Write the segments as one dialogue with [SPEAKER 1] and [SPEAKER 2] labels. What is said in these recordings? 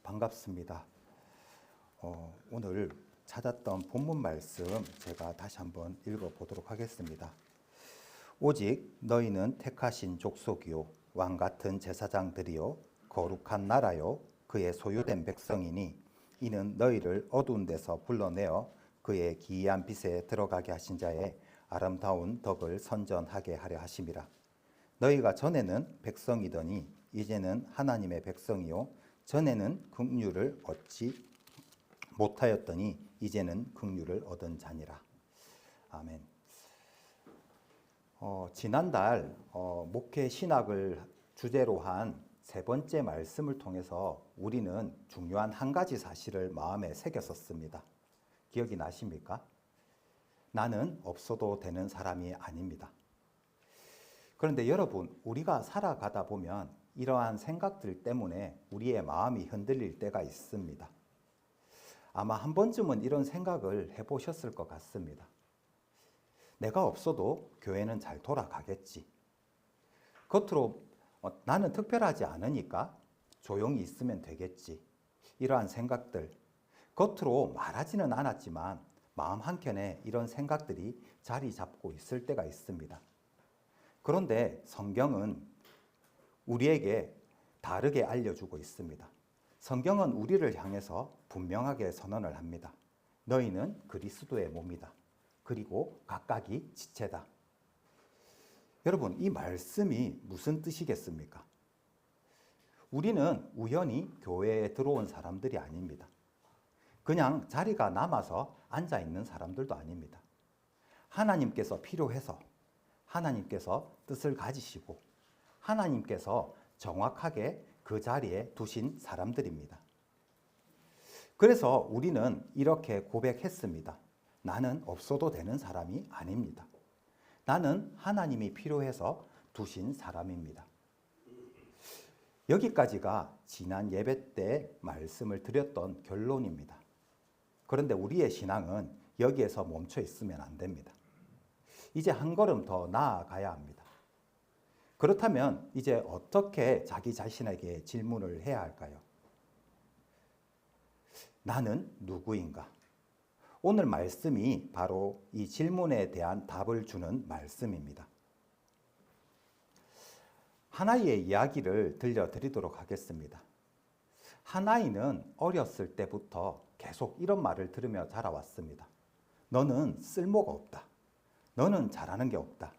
[SPEAKER 1] 반갑습니다. 오늘 찾았던 본문 말씀 제가 다시 한번 읽어보도록 하겠습니다. 오직 너희는 택하신 족속이요 왕같은 제사장들이요 거룩한 나라요 그의 소유된 백성이니 이는 너희를 어두운 데서 불러내어 그의 기이한 빛에 들어가게 하신 자의 아름다운 덕을 선전하게 하려 하심이라. 너희가 전에는 백성이더니 이제는 하나님의 백성이요 전에는 긍휼을 얻지 못하였더니 이제는 긍휼을 얻은 자니라. 아멘. 지난달 목회 신학을 주제로 한 세 번째 말씀을 통해서 우리는 중요한 한 가지 사실을 마음에 새겼었습니다. 기억이 나십니까? 나는 없어도 되는 사람이 아닙니다. 그런데 여러분, 우리가 살아가다 보면 이러한 생각들 때문에 우리의 마음이 흔들릴 때가 있습니다. 아마 한 번쯤은 이런 생각을 해보셨을 것 같습니다. 내가 없어도 교회는 잘 돌아가겠지. 겉으로 나는 특별하지 않으니까 조용히 있으면 되겠지. 이러한 생각들, 겉으로 말하지는 않았지만 마음 한켠에 이런 생각들이 자리 잡고 있을 때가 있습니다. 그런데 성경은 우리에게 다르게 알려주고 있습니다. 성경은 우리를 향해서 분명하게 선언을 합니다. 너희는 그리스도의 몸이다. 그리고 각각이 지체다. 여러분, 이 말씀이 무슨 뜻이겠습니까? 우리는 우연히 교회에 들어온 사람들이 아닙니다. 그냥 자리가 남아서 앉아 있는 사람들도 아닙니다. 하나님께서 필요해서 하나님께서 뜻을 가지시고 하나님께서 정확하게 그 자리에 두신 사람들입니다. 그래서 우리는 이렇게 고백했습니다. 나는 없어도 되는 사람이 아닙니다. 나는 하나님이 필요해서 두신 사람입니다. 여기까지가 지난 예배 때 말씀을 드렸던 결론입니다. 그런데 우리의 신앙은 여기에서 멈춰 있으면 안 됩니다. 이제 한 걸음 더 나아가야 합니다. 그렇다면 이제 어떻게 자기 자신에게 질문을 해야 할까요? 나는 누구인가? 오늘 말씀이 바로 이 질문에 대한 답을 주는 말씀입니다. 하나이의 이야기를 들려드리도록 하겠습니다. 하나이는 어렸을 때부터 계속 이런 말을 들으며 자라왔습니다. 너는 쓸모가 없다. 너는 잘하는 게 없다.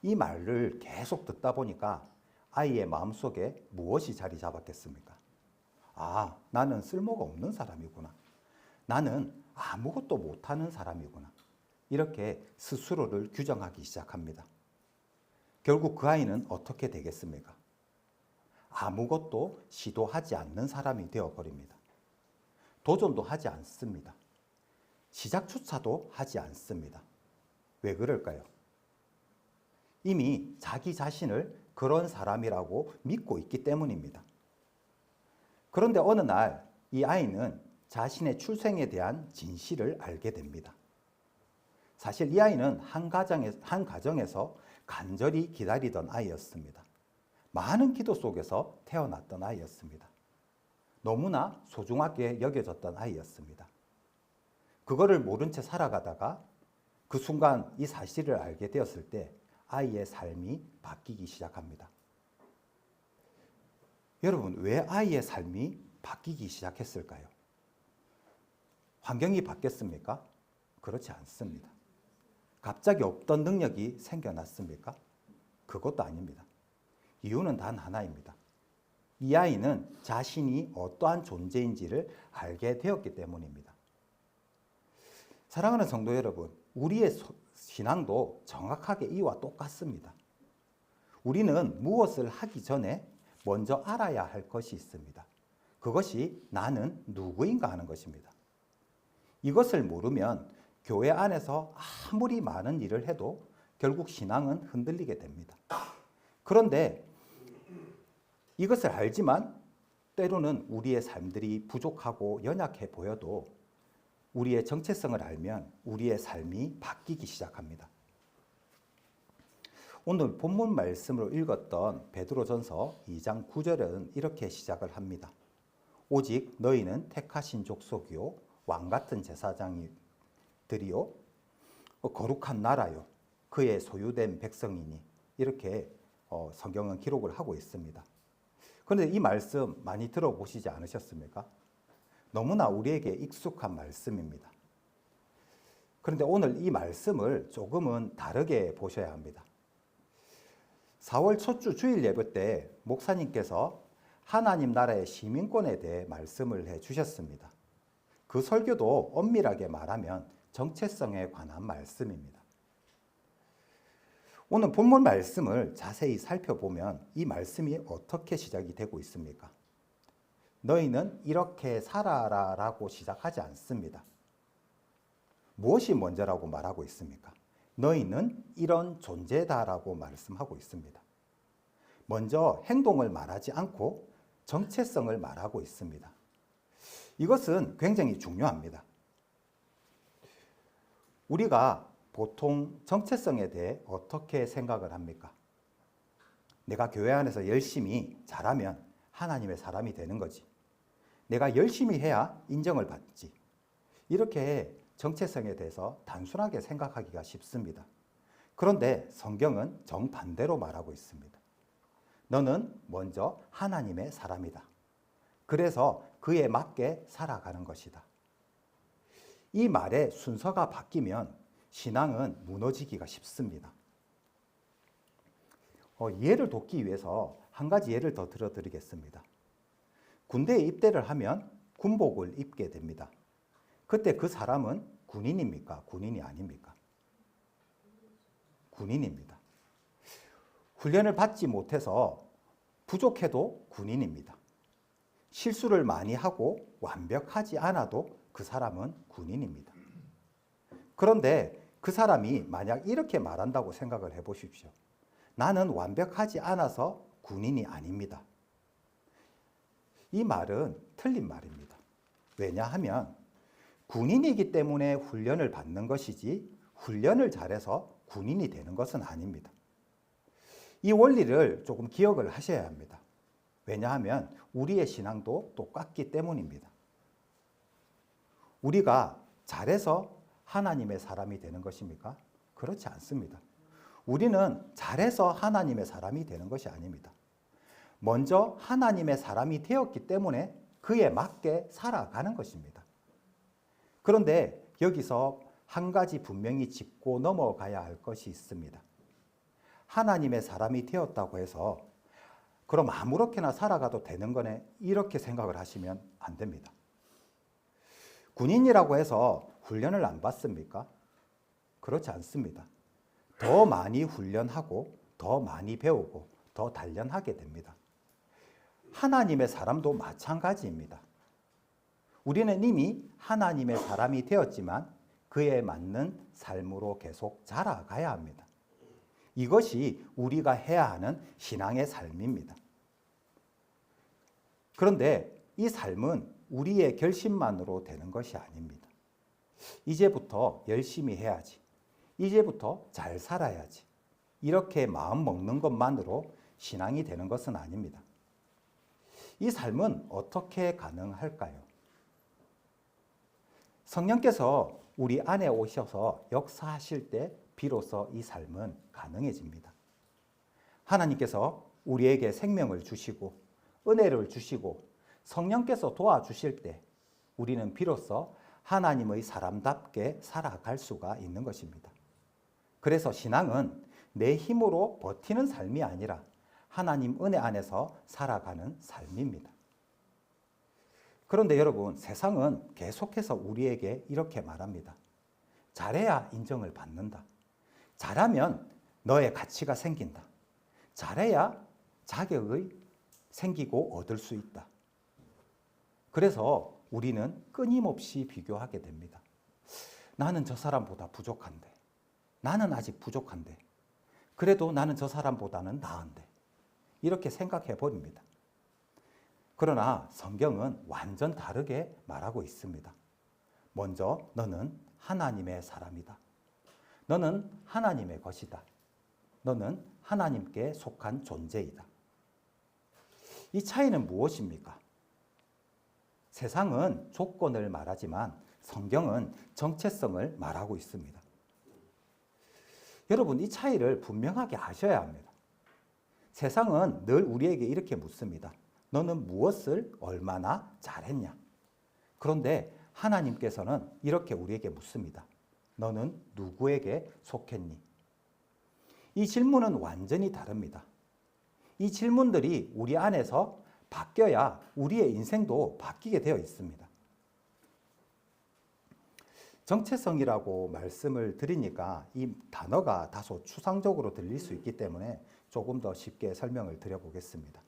[SPEAKER 1] 이 말을 계속 듣다 보니까 아이의 마음속에 무엇이 자리 잡았겠습니까? 아, 나는 쓸모가 없는 사람이구나. 나는 아무것도 못하는 사람이구나. 이렇게 스스로를 규정하기 시작합니다. 결국 그 아이는 어떻게 되겠습니까? 아무것도 시도하지 않는 사람이 되어버립니다. 도전도 하지 않습니다. 시작조차도 하지 않습니다. 왜 그럴까요? 이미 자기 자신을 그런 사람이라고 믿고 있기 때문입니다. 그런데 어느 날 이 아이는 자신의 출생에 대한 진실을 알게 됩니다. 사실 이 아이는 한 가정에서 간절히 기다리던 아이였습니다. 많은 기도 속에서 태어났던 아이였습니다. 너무나 소중하게 여겨졌던 아이였습니다. 그거를 모른 채 살아가다가 그 순간 이 사실을 알게 되었을 때 아이의 삶이 바뀌기 시작합니다. 여러분, 왜 아이의 삶이 바뀌기 시작했을까요? 환경이 바뀌었습니까? 그렇지 않습니다. 갑자기 없던 능력이 생겨났습니까? 그것도 아닙니다. 이유는 단 하나입니다. 이 아이는 자신이 어떠한 존재인지를 알게 되었기 때문입니다. 사랑하는 성도 여러분, 우리의 신앙도 정확하게 이와 똑같습니다. 우리는 무엇을 하기 전에 먼저 알아야 할 것이 있습니다. 그것이 나는 누구인가 하는 것입니다. 이것을 모르면 교회 안에서 아무리 많은 일을 해도 결국 신앙은 흔들리게 됩니다. 그런데 이것을 알지만 때로는 우리의 삶들이 부족하고 연약해 보여도 우리의 정체성을 알면 우리의 삶이 바뀌기 시작합니다. 오늘 본문 말씀으로 읽었던 베드로전서 2장 9절은 이렇게 시작을 합니다. 오직 너희는 택하신 족속이요 왕 같은 제사장들이요 거룩한 나라요 그의 소유된 백성이니 이렇게 성경은 기록을 하고 있습니다. 그런데 이 말씀 많이 들어보시지 않으셨습니까? 너무나 우리에게 익숙한 말씀입니다. 그런데 오늘 이 말씀을 조금은 다르게 보셔야 합니다. 4월 첫 주 주일 예배 때 목사님께서 하나님 나라의 시민권에 대해 말씀을 해 주셨습니다. 그 설교도 엄밀하게 말하면 정체성에 관한 말씀입니다. 오늘 본문 말씀을 자세히 살펴보면 이 말씀이 어떻게 시작이 되고 있습니까? 너희는 이렇게 살아라 라고 시작하지 않습니다. 무엇이 먼저라고 말하고 있습니까? 너희는 이런 존재다라고 말씀하고 있습니다. 먼저 행동을 말하지 않고 정체성을 말하고 있습니다. 이것은 굉장히 중요합니다. 우리가 보통 정체성에 대해 어떻게 생각을 합니까? 내가 교회 안에서 열심히 잘하면 하나님의 사람이 되는 거지. 내가 열심히 해야 인정을 받지. 이렇게 정체성에 대해서 단순하게 생각하기가 쉽습니다. 그런데 성경은 정반대로 말하고 있습니다. 너는 먼저 하나님의 사람이다. 그래서 그에 맞게 살아가는 것이다. 이 말의 순서가 바뀌면 신앙은 무너지기가 쉽습니다. 이해를 돕기 위해서 한 가지 예를 더 들어드리겠습니다. 군대에 입대를 하면 군복을 입게 됩니다. 그때 그 사람은 군인입니까? 군인이 아닙니까? 군인입니다. 훈련을 받지 못해서 부족해도 군인입니다. 실수를 많이 하고 완벽하지 않아도 그 사람은 군인입니다. 그런데 그 사람이 만약 이렇게 말한다고 생각을 해보십시오. 나는 완벽하지 않아서 군인이 아닙니다. 이 말은 틀린 말입니다. 왜냐하면 군인이기 때문에 훈련을 받는 것이지 훈련을 잘해서 군인이 되는 것은 아닙니다. 이 원리를 조금 기억을 하셔야 합니다. 왜냐하면 우리의 신앙도 똑같기 때문입니다. 우리가 잘해서 하나님의 사람이 되는 것입니까? 그렇지 않습니다. 우리는 잘해서 하나님의 사람이 되는 것이 아닙니다. 먼저 하나님의 사람이 되었기 때문에 그에 맞게 살아가는 것입니다. 그런데 여기서 한 가지 분명히 짚고 넘어가야 할 것이 있습니다. 하나님의 사람이 되었다고 해서 그럼 아무렇게나 살아가도 되는 거네 이렇게 생각을 하시면 안 됩니다. 군인이라고 해서 훈련을 안 받습니까? 그렇지 않습니다. 더 많이 훈련하고 더 많이 배우고 더 단련하게 됩니다. 하나님의 사람도 마찬가지입니다. 우리는 이미 하나님의 사람이 되었지만 그에 맞는 삶으로 계속 자라가야 합니다. 이것이 우리가 해야 하는 신앙의 삶입니다. 그런데 이 삶은 우리의 결심만으로 되는 것이 아닙니다. 이제부터 열심히 해야지. 이제부터 잘 살아야지. 이렇게 마음 먹는 것만으로 신앙이 되는 것은 아닙니다. 이 삶은 어떻게 가능할까요? 성령께서 우리 안에 오셔서 역사하실 때 비로소 이 삶은 가능해집니다. 하나님께서 우리에게 생명을 주시고 은혜를 주시고 성령께서 도와주실 때 우리는 비로소 하나님의 사람답게 살아갈 수가 있는 것입니다. 그래서 신앙은 내 힘으로 버티는 삶이 아니라 하나님 은혜 안에서 살아가는 삶입니다. 그런데 여러분, 세상은 계속해서 우리에게 이렇게 말합니다. 잘해야 인정을 받는다. 잘하면 너의 가치가 생긴다. 잘해야 자격이 생기고 얻을 수 있다. 그래서 우리는 끊임없이 비교하게 됩니다. 나는 저 사람보다 부족한데, 나는 아직 부족한데, 그래도 나는 저 사람보다는 나은데, 이렇게 생각해 버립니다. 그러나 성경은 완전 다르게 말하고 있습니다. 먼저 너는 하나님의 사람이다. 너는 하나님의 것이다. 너는 하나님께 속한 존재이다. 이 차이는 무엇입니까? 세상은 조건을 말하지만 성경은 정체성을 말하고 있습니다. 여러분, 이 차이를 분명하게 아셔야 합니다. 세상은 늘 우리에게 이렇게 묻습니다. 너는 무엇을 얼마나 잘했냐? 그런데 하나님께서는 이렇게 우리에게 묻습니다. 너는 누구에게 속했니? 이 질문은 완전히 다릅니다. 이 질문들이 우리 안에서 바뀌어야 우리의 인생도 바뀌게 되어 있습니다. 정체성이라고 말씀을 드리니까 이 단어가 다소 추상적으로 들릴 수 있기 때문에 조금 더 쉽게 설명을 드려보겠습니다.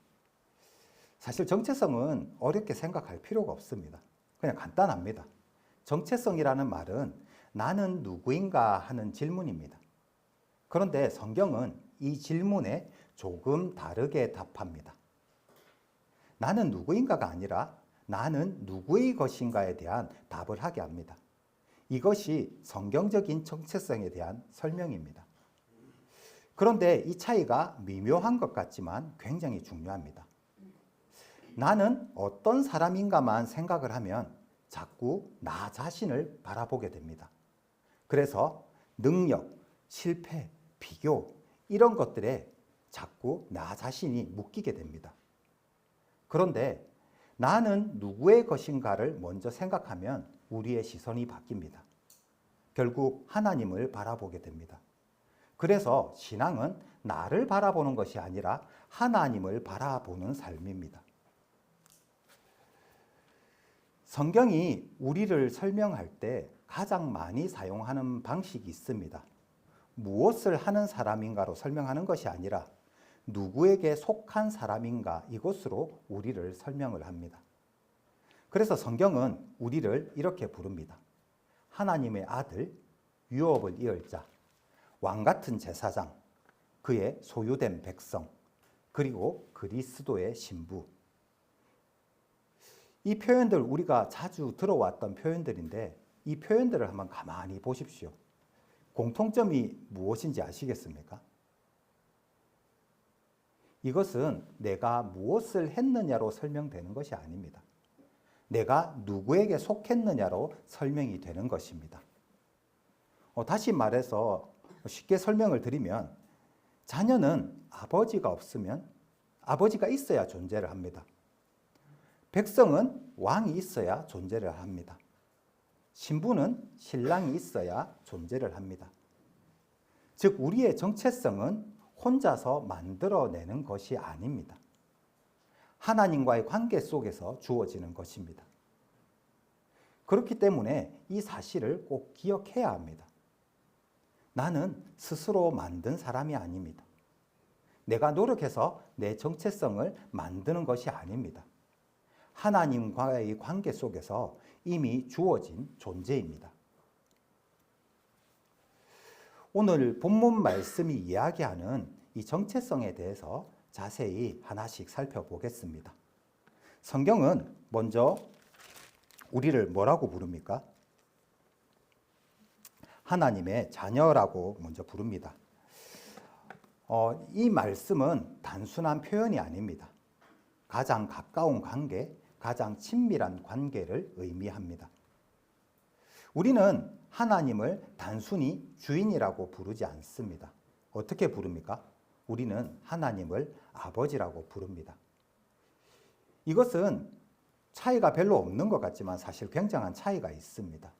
[SPEAKER 1] 사실 정체성은 어렵게 생각할 필요가 없습니다. 그냥 간단합니다. 정체성이라는 말은 나는 누구인가 하는 질문입니다. 그런데 성경은 이 질문에 조금 다르게 답합니다. 나는 누구인가가 아니라 나는 누구의 것인가에 대한 답을 하게 합니다. 이것이 성경적인 정체성에 대한 설명입니다. 그런데 이 차이가 미묘한 것 같지만 굉장히 중요합니다. 나는 어떤 사람인가만 생각을 하면 자꾸 나 자신을 바라보게 됩니다. 그래서 능력, 실패, 비교 이런 것들에 자꾸 나 자신이 묶이게 됩니다. 그런데 나는 누구의 것인가를 먼저 생각하면 우리의 시선이 바뀝니다. 결국 하나님을 바라보게 됩니다. 그래서 신앙은 나를 바라보는 것이 아니라 하나님을 바라보는 삶입니다. 성경이 우리를 설명할 때 가장 많이 사용하는 방식이 있습니다. 무엇을 하는 사람인가로 설명하는 것이 아니라 누구에게 속한 사람인가 이것으로 우리를 설명을 합니다. 그래서 성경은 우리를 이렇게 부릅니다. 하나님의 아들, 유업을 이을 자, 왕같은 제사장, 그의 소유된 백성, 그리고 그리스도의 신부. 이 표현들 우리가 자주 들어왔던 표현들인데 이 표현들을 한번 가만히 보십시오. 공통점이 무엇인지 아시겠습니까? 이것은 내가 무엇을 했느냐로 설명되는 것이 아닙니다. 내가 누구에게 속했느냐로 설명이 되는 것입니다. 다시 말해서 쉽게 설명을 드리면 자녀는 아버지가 없으면 아버지가 있어야 존재를 합니다. 백성은 왕이 있어야 존재를 합니다. 신부는 신랑이 있어야 존재를 합니다. 즉 우리의 정체성은 혼자서 만들어내는 것이 아닙니다. 하나님과의 관계 속에서 주어지는 것입니다. 그렇기 때문에 이 사실을 꼭 기억해야 합니다. 나는 스스로 만든 사람이 아닙니다. 내가 노력해서 내 정체성을 만드는 것이 아닙니다. 하나님과의 관계 속에서 이미 주어진 존재입니다. 오늘 본문 말씀이 이야기하는 이 정체성에 대해서 자세히 하나씩 살펴보겠습니다. 성경은 먼저 우리를 뭐라고 부릅니까? 하나님의 자녀라고 먼저 부릅니다. 이 말씀은 단순한 표현이 아닙니다. 가장 가까운 관계, 가장 친밀한 관계를 의미합니다. 우리는 하나님을 단순히 주인이라고 부르지 않습니다. 어떻게 부릅니까? 우리는 하나님을 아버지라고 부릅니다. 이것은 차이가 별로 없는 것 같지만 사실 굉장한 차이가 있습니다.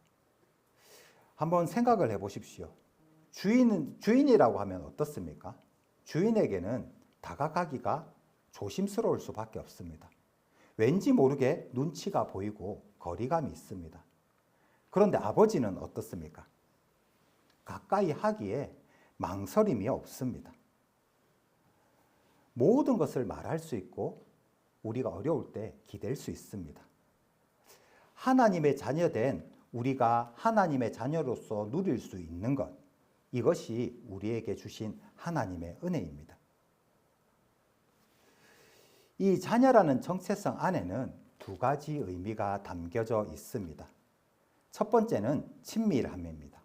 [SPEAKER 1] 한번 생각을 해보십시오. 주인이라고 하면 어떻습니까? 주인에게는 다가가기가 조심스러울 수밖에 없습니다. 왠지 모르게 눈치가 보이고 거리감이 있습니다. 그런데 아버지는 어떻습니까? 가까이 하기에 망설임이 없습니다. 모든 것을 말할 수 있고 우리가 어려울 때 기댈 수 있습니다. 하나님의 자녀된 우리가 하나님의 자녀로서 누릴 수 있는 것, 이것이 우리에게 주신 하나님의 은혜입니다. 이 자녀라는 정체성 안에는 두 가지 의미가 담겨져 있습니다. 첫 번째는 친밀함입니다.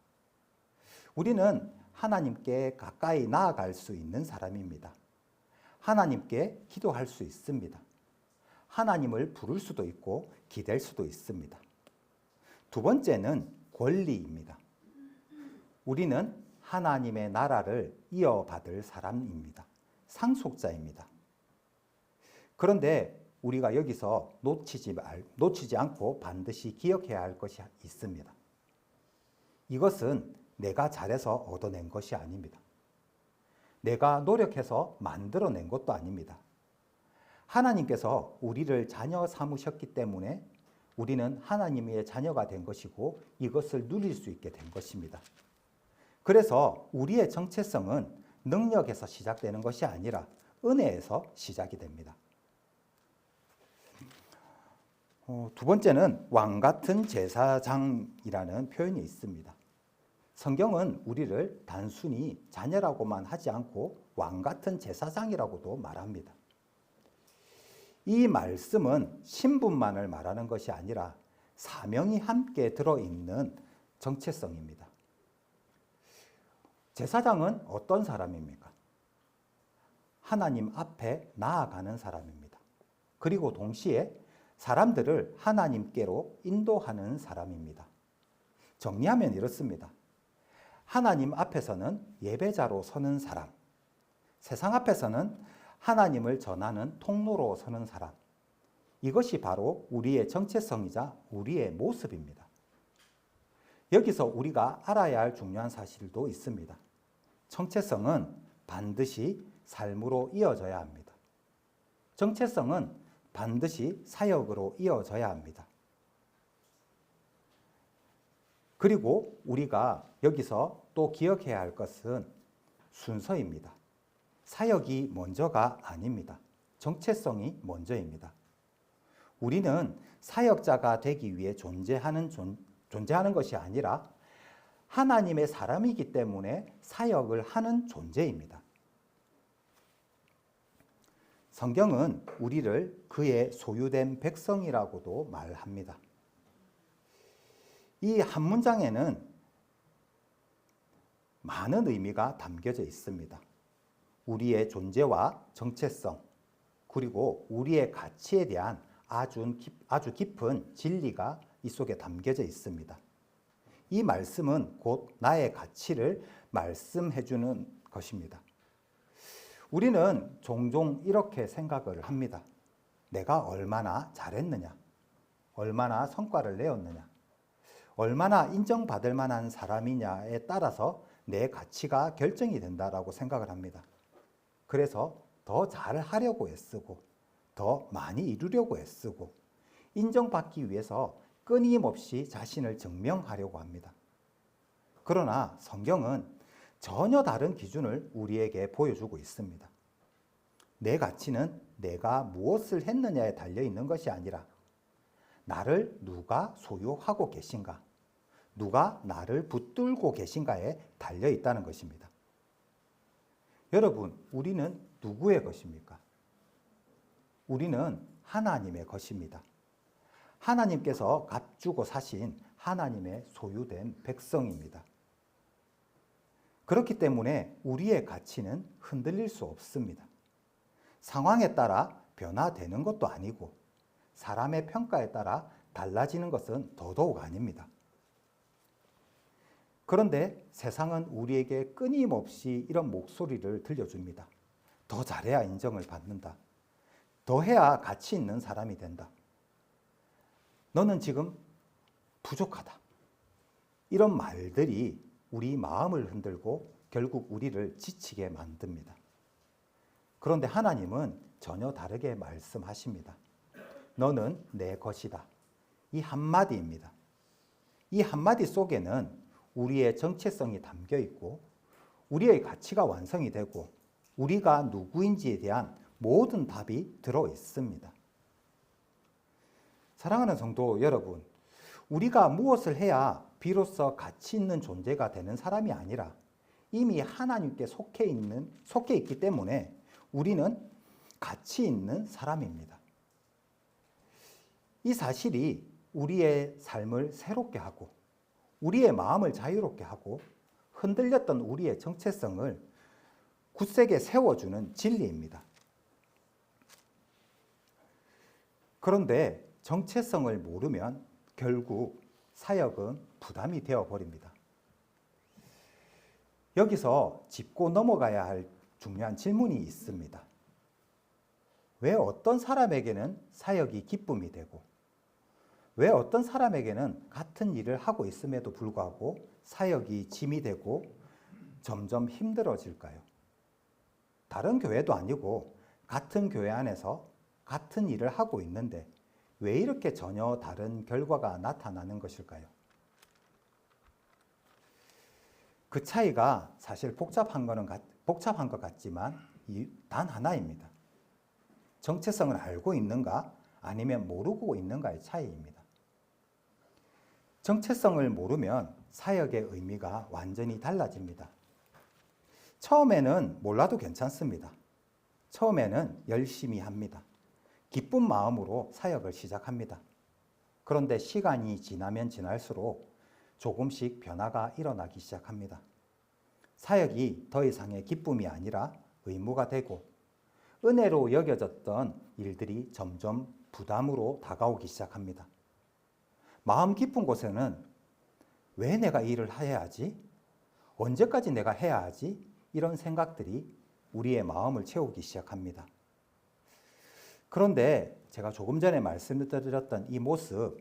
[SPEAKER 1] 우리는 하나님께 가까이 나아갈 수 있는 사람입니다. 하나님께 기도할 수 있습니다. 하나님을 부를 수도 있고 기댈 수도 있습니다. 두 번째는 권리입니다. 우리는 하나님의 나라를 이어받을 사람입니다. 상속자입니다. 그런데 우리가 여기서 놓치지 않고 반드시 기억해야 할 것이 있습니다. 이것은 내가 잘해서 얻어낸 것이 아닙니다. 내가 노력해서 만들어낸 것도 아닙니다. 하나님께서 우리를 자녀 삼으셨기 때문에 우리는 하나님의 자녀가 된 것이고 이것을 누릴 수 있게 된 것입니다. 그래서 우리의 정체성은 능력에서 시작되는 것이 아니라 은혜에서 시작이 됩니다. 두 번째는 왕 같은 제사장이라는 표현이 있습니다. 성경은 우리를 단순히 자녀라고만 하지 않고 왕 같은 제사장이라고도 말합니다. 이 말씀은 신분만을 말하는 것이 아니라 사명이 함께 들어있는 정체성입니다. 제사장은 어떤 사람입니까? 하나님 앞에 나아가는 사람입니다. 그리고 동시에 사람들을 하나님께로 인도하는 사람입니다. 정리하면 이렇습니다. 하나님 앞에서는 예배자로 서는 사람, 세상 앞에서는 하나님을 전하는 통로로 서는 사람, 이것이 바로 우리의 정체성이자 우리의 모습입니다. 여기서 우리가 알아야 할 중요한 사실도 있습니다. 정체성은 반드시 삶으로 이어져야 합니다. 정체성은 반드시 사역으로 이어져야 합니다. 그리고 우리가 여기서 또 기억해야 할 것은 순서입니다. 사역이 먼저가 아닙니다. 정체성이 먼저입니다. 우리는 사역자가 되기 위해 존재하는 것이 아니라 하나님의 사람이기 때문에 사역을 하는 존재입니다. 성경은 우리를 그의 소유된 백성이라고도 말합니다. 이 한 문장에는 많은 의미가 담겨져 있습니다. 우리의 존재와 정체성, 그리고 우리의 가치에 대한 아주 깊은 진리가 이 속에 담겨져 있습니다. 이 말씀은 곧 나의 가치를 말씀해 주는 것입니다. 우리는 종종 이렇게 생각을 합니다. 내가 얼마나 잘했느냐, 얼마나 성과를 내었느냐, 얼마나 인정받을 만한 사람이냐에 따라서 내 가치가 결정이 된다라고 생각을 합니다. 그래서 더 잘하려고 애쓰고 더 많이 이루려고 애쓰고 인정받기 위해서 끊임없이 자신을 증명하려고 합니다. 그러나 성경은 전혀 다른 기준을 우리에게 보여주고 있습니다. 내 가치는 내가 무엇을 했느냐에 달려 있는 것이 아니라 나를 누가 소유하고 계신가, 누가 나를 붙들고 계신가에 달려 있다는 것입니다. 여러분, 우리는 누구의 것입니까? 우리는 하나님의 것입니다. 하나님께서 값주고 사신 하나님의 소유된 백성입니다. 그렇기 때문에 우리의 가치는 흔들릴 수 없습니다. 상황에 따라 변화되는 것도 아니고 사람의 평가에 따라 달라지는 것은 더더욱 아닙니다. 그런데 세상은 우리에게 끊임없이 이런 목소리를 들려줍니다. 더 잘해야 인정을 받는다. 더 해야 가치 있는 사람이 된다. 너는 지금 부족하다. 이런 말들이 우리 마음을 흔들고 결국 우리를 지치게 만듭니다. 그런데 하나님은 전혀 다르게 말씀하십니다. 너는 내 것이다. 이 한마디입니다. 이 한마디 속에는 우리의 정체성이 담겨 있고 우리의 가치가 완성이 되고 우리가 누구인지에 대한 모든 답이 들어 있습니다. 사랑하는 성도 여러분, 우리가 무엇을 해야 비로소 가치 있는 존재가 되는 사람이 아니라 이미 하나님께 속해 있기 때문에 우리는 가치 있는 사람입니다. 이 사실이 우리의 삶을 새롭게 하고 우리의 마음을 자유롭게 하고 흔들렸던 우리의 정체성을 굳세게 세워주는 진리입니다. 그런데 정체성을 모르면 결국 사역은 부담이 되어버립니다. 여기서 짚고 넘어가야 할 중요한 질문이 있습니다. 왜 어떤 사람에게는 사역이 기쁨이 되고 왜 어떤 사람에게는 같은 일을 하고 있음에도 불구하고 사역이 짐이 되고 점점 힘들어질까요? 다른 교회도 아니고 같은 교회 안에서 같은 일을 하고 있는데 왜 이렇게 전혀 다른 결과가 나타나는 것일까요? 그 차이가 사실 복잡한 것 같지만 단 하나입니다. 정체성을 알고 있는가 아니면 모르고 있는가의 차이입니다. 정체성을 모르면 사역의 의미가 완전히 달라집니다. 처음에는 몰라도 괜찮습니다. 처음에는 열심히 합니다. 기쁜 마음으로 사역을 시작합니다. 그런데 시간이 지나면 지날수록 조금씩 변화가 일어나기 시작합니다. 사역이 더 이상의 기쁨이 아니라 의무가 되고 은혜로 여겨졌던 일들이 점점 부담으로 다가오기 시작합니다. 마음 깊은 곳에는 왜 내가 이 일을 해야 하지? 언제까지 내가 해야 하지? 이런 생각들이 우리의 마음을 채우기 시작합니다. 그런데 제가 조금 전에 말씀드렸던 이 모습,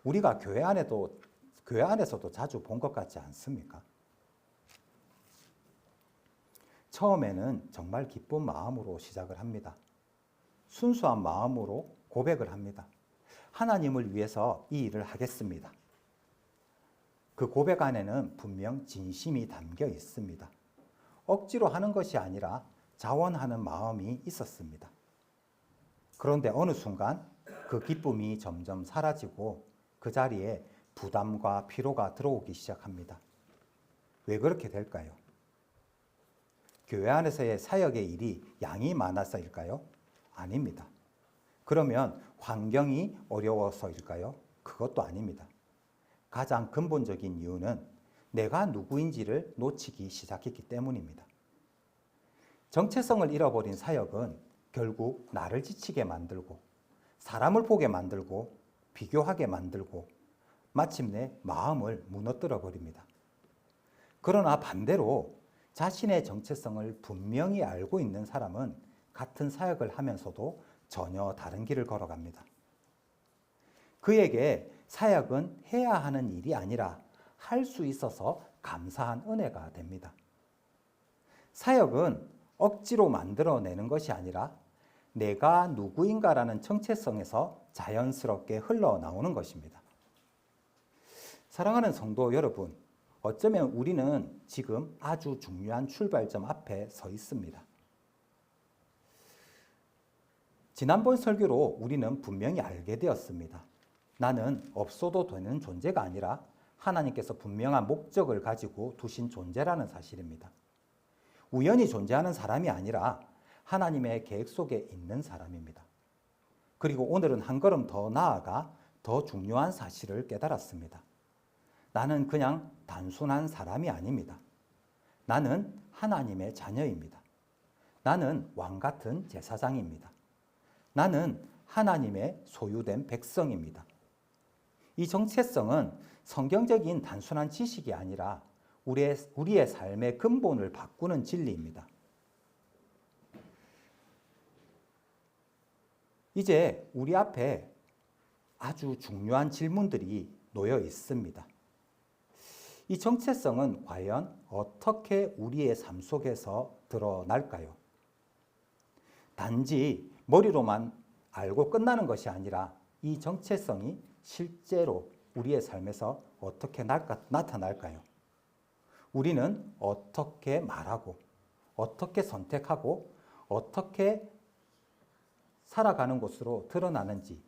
[SPEAKER 1] 우리가 교회 안에서도 자주 본 것 같지 않습니까? 처음에는 정말 기쁜 마음으로 시작을 합니다. 순수한 마음으로 고백을 합니다. 하나님을 위해서 이 일을 하겠습니다. 그 고백 안에는 분명 진심이 담겨 있습니다. 억지로 하는 것이 아니라 자원하는 마음이 있었습니다. 그런데 어느 순간 그 기쁨이 점점 사라지고 그 자리에 부담과 피로가 들어오기 시작합니다. 왜 그렇게 될까요? 교회 안에서의 사역의 일이 양이 많아서일까요? 아닙니다. 그러면 환경이 어려워서일까요? 그것도 아닙니다. 가장 근본적인 이유는 내가 누구인지를 놓치기 시작했기 때문입니다. 정체성을 잃어버린 사역은 결국 나를 지치게 만들고 사람을 보게 만들고 비교하게 만들고 마침내 마음을 무너뜨려 버립니다. 그러나 반대로 자신의 정체성을 분명히 알고 있는 사람은 같은 사역을 하면서도 전혀 다른 길을 걸어갑니다. 그에게 사역은 해야 하는 일이 아니라 할 수 있어서 감사한 은혜가 됩니다. 사역은 억지로 만들어내는 것이 아니라 내가 누구인가라는 정체성에서 자연스럽게 흘러나오는 것입니다. 사랑하는 성도 여러분, 어쩌면 우리는 지금 아주 중요한 출발점 앞에 서 있습니다. 지난번 설교로 우리는 분명히 알게 되었습니다. 나는 없어도 되는 존재가 아니라 하나님께서 분명한 목적을 가지고 두신 존재라는 사실입니다. 우연히 존재하는 사람이 아니라 하나님의 계획 속에 있는 사람입니다. 그리고 오늘은 한 걸음 더 나아가 더 중요한 사실을 깨달았습니다. 나는 그냥 단순한 사람이 아닙니다. 나는 하나님의 자녀입니다. 나는 왕 같은 제사장입니다. 나는 하나님의 소유된 백성입니다. 이 정체성은 성경적인 단순한 지식이 아니라 우리의 삶의 근본을 바꾸는 진리입니다. 이제 우리 앞에 아주 중요한 질문들이 놓여 있습니다. 이 정체성은 과연 어떻게 우리의 삶 속에서 드러날까요? 단지 머리로만 알고 끝나는 것이 아니라 이 정체성이 실제로 우리의 삶에서 어떻게 나타날까요? 우리는 어떻게 말하고, 어떻게 선택하고, 어떻게 살아가는 것으로 드러나는지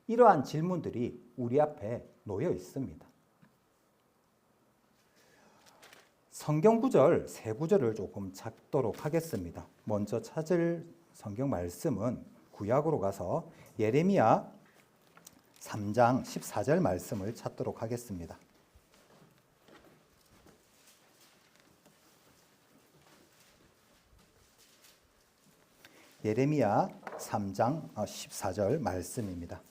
[SPEAKER 1] 이러한 질문들이 우리 앞에 놓여 있습니다. 성경 구절, 세 구절을 조금 찾도록 하겠습니다. 먼저 찾을 성경 말씀은 구약으로 가서 예레미야 3장 14절 말씀을 찾도록 하겠습니다. 예레미야 3장 14절 말씀입니다.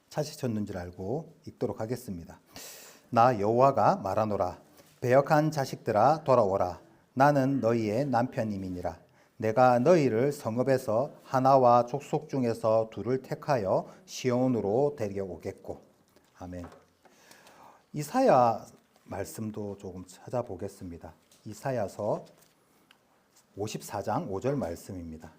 [SPEAKER 1] 찾으셨는 줄 알고 읽도록 하겠습니다. 나 여호와가 말하노라. 배역한 자식들아 돌아오라. 나는 너희의 남편임이니라. 내가 너희를 성읍에서 하나와 족속 중에서 둘을 택하여 시온으로 데려오겠고. 아멘. 이사야 말씀도 조금 찾아보겠습니다. 이사야서 54장 5절 말씀입니다.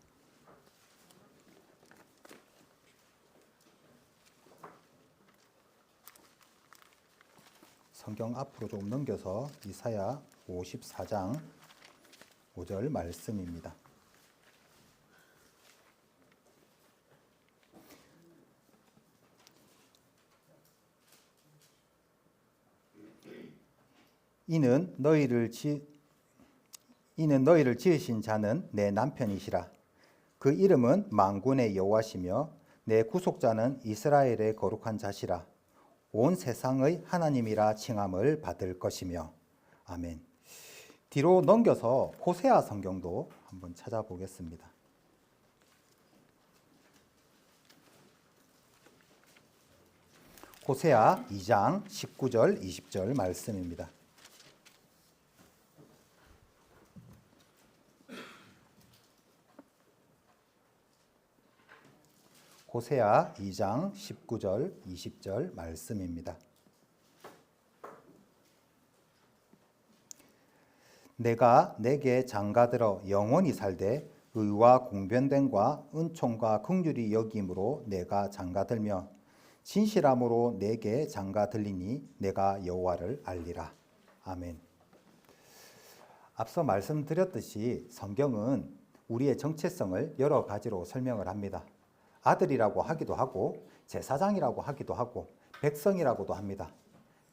[SPEAKER 1] 성경 앞으로 조금 넘겨서 이사야 54장 5절 말씀입니다. 이는 너희를 지으신 자는 내 남편이시라. 그 이름은 만군의 여호와시며 내 구속자는 이스라엘의 거룩한 자시라. 온 세상의 하나님이라 칭함을 받을 것이며. 아멘. 뒤로 넘겨서 호세아 성경도 한번 찾아보겠습니다. 호세아 2장 19절 20절 말씀입니다. 호세아 2장 19절 20절 말씀입니다. 내가 내게 장가들어 영원히 살되 의와 공변됨과 은총과 긍휼이 여김으로 내가 장가들며 진실함으로 내게 장가들리니 내가 여호와를 알리라. 아멘. 앞서 말씀드렸듯이 성경은 우리의 정체성을 여러 가지로 설명을 합니다. 아들이라고 하기도 하고 제사장이라고 하기도 하고 백성이라고도 합니다.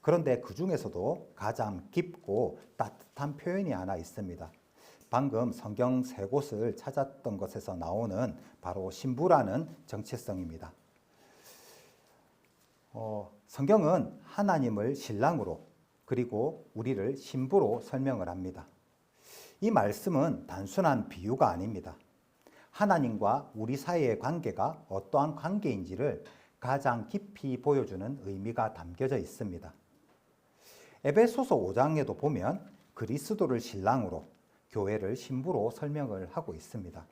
[SPEAKER 1] 그런데 그 중에서도 가장 깊고 따뜻한 표현이 하나 있습니다. 방금 성경 세 곳을 찾았던 것에서 나오는 바로 신부라는 정체성입니다. 성경은 하나님을 신랑으로 그리고 우리를 신부로 설명을 합니다. 이 말씀은 단순한 비유가 아닙니다. 하나님과 우리 사이의 관계가 어떠한 관계인지를 가장 깊이 보여주는 의미가 담겨져 있습니다. 에베소서 5장에도 보면 그리스도를 신랑으로 교회를 신부로 설명을 하고 있습니다.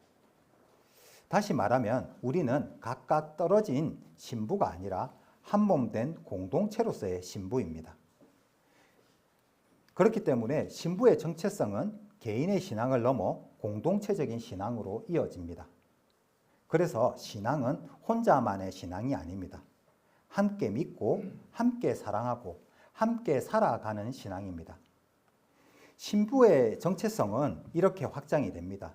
[SPEAKER 1] 다시 말하면 우리는 각각 떨어진 신부가 아니라 한 몸 된 공동체로서의 신부입니다. 그렇기 때문에 신부의 정체성은 개인의 신앙을 넘어 공동체적인 신앙으로 이어집니다. 그래서 신앙은 혼자만의 신앙이 아닙니다. 함께 믿고 함께 사랑하고 함께 살아가는 신앙입니다. 신부의 정체성은 이렇게 확장이 됩니다.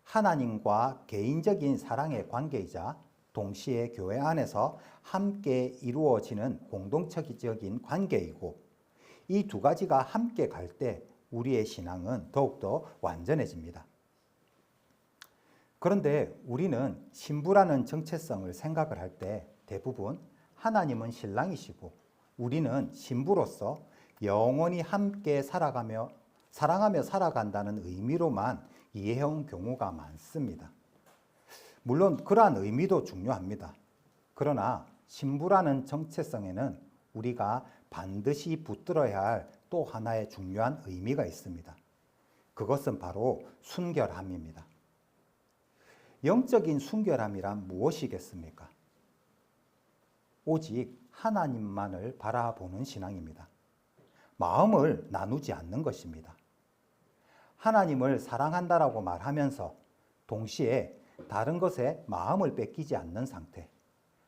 [SPEAKER 1] 하나님과 개인적인 사랑의 관계이자 동시에 교회 안에서 함께 이루어지는 공동체적인 관계이고 이 두 가지가 함께 갈 때 우리의 신앙은 더욱더 완전해집니다. 그런데 우리는 신부라는 정체성을 생각을 할 때 대부분 하나님은 신랑이시고 우리는 신부로서 영원히 함께 살아가며 사랑하며 살아간다는 의미로만 이해해온 경우가 많습니다. 물론 그러한 의미도 중요합니다. 그러나 신부라는 정체성에는 우리가 반드시 붙들어야 할 또 하나의 중요한 의미가 있습니다. 그것은 바로 순결함입니다. 영적인 순결함이란 무엇이겠습니까? 오직 하나님만을 바라보는 신앙입니다. 마음을 나누지 않는 것입니다. 하나님을 사랑한다라고 말하면서 동시에 다른 것에 마음을 뺏기지 않는 상태,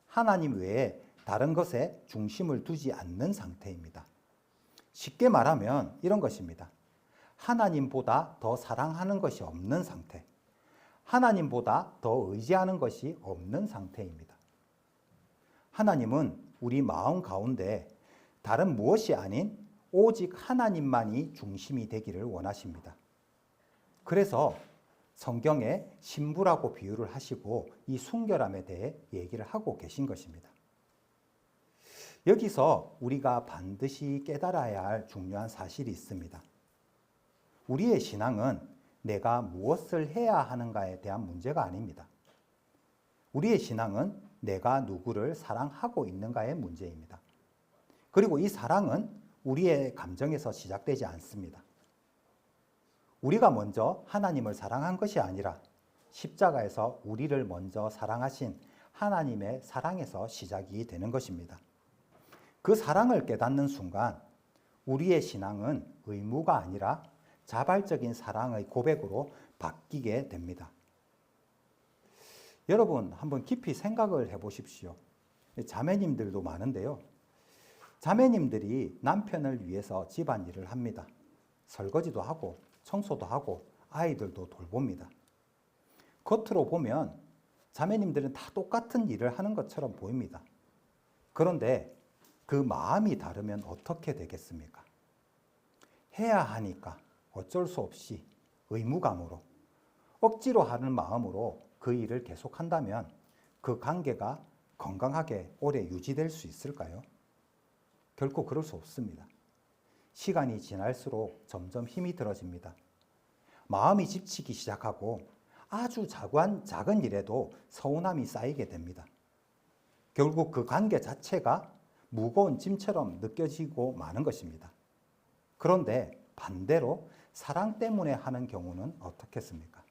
[SPEAKER 1] 하나님 외에 다른 것에 중심을 두지 않는 상태입니다. 쉽게 말하면 이런 것입니다. 하나님보다 더 사랑하는 것이 없는 상태, 하나님보다 더 의지하는 것이 없는 상태입니다. 하나님은 우리 마음 가운데 다른 무엇이 아닌 오직 하나님만이 중심이 되기를 원하십니다. 그래서 성경에 신부라고 비유를 하시고 이 순결함에 대해 얘기를 하고 계신 것입니다. 여기서 우리가 반드시 깨달아야 할 중요한 사실이 있습니다. 우리의 신앙은 내가 무엇을 해야 하는가에 대한 문제가 아닙니다. 우리의 신앙은 내가 누구를 사랑하고 있는가의 문제입니다. 그리고 이 사랑은 우리의 감정에서 시작되지 않습니다. 우리가 먼저 하나님을 사랑한 것이 아니라 십자가에서 우리를 먼저 사랑하신 하나님의 사랑에서 시작이 되는 것입니다. 그 사랑을 깨닫는 순간 우리의 신앙은 의무가 아니라 자발적인 사랑의 고백으로 바뀌게 됩니다. 여러분 한번 깊이 생각을 해보십시오. 자매님들도 많은데요. 자매님들이 남편을 위해서 집안일을 합니다. 설거지도 하고 청소도 하고 아이들도 돌봅니다. 겉으로 보면 자매님들은 다 똑같은 일을 하는 것처럼 보입니다. 그런데 그 마음이 다르면 어떻게 되겠습니까? 해야 하니까 어쩔 수 없이 의무감으로 억지로 하는 마음으로 그 일을 계속한다면 그 관계가 건강하게 오래 유지될 수 있을까요? 결코 그럴 수 없습니다. 시간이 지날수록 점점 힘이 들어집니다. 마음이 지치기 시작하고 아주 작은 일에도 서운함이 쌓이게 됩니다. 결국 그 관계 자체가 무거운 짐처럼 느껴지고 마는 것입니다. 그런데 반대로 사랑 때문에 하는 경우는 어떻겠습니까?